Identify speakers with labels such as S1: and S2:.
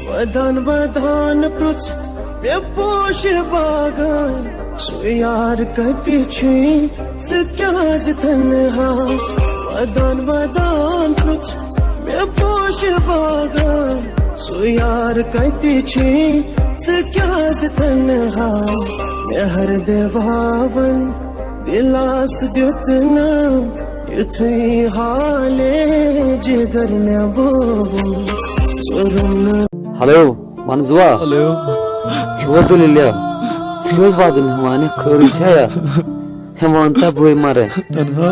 S1: ودان ودان پرچ مے پوش باغان سو یار کتی چھی سکیاز تنہا ودان ودان پرچ مے پوش باغان سو یار کتی چھی سکیاز تنہا مے ہر دیواون دلاس دیتنا یتھی حالے جگر نبو
S2: Hello, Manzua.
S3: Hello.
S2: What do you do? Serious what do you want? Courage, yeah. He wants to boy mare.
S3: تنها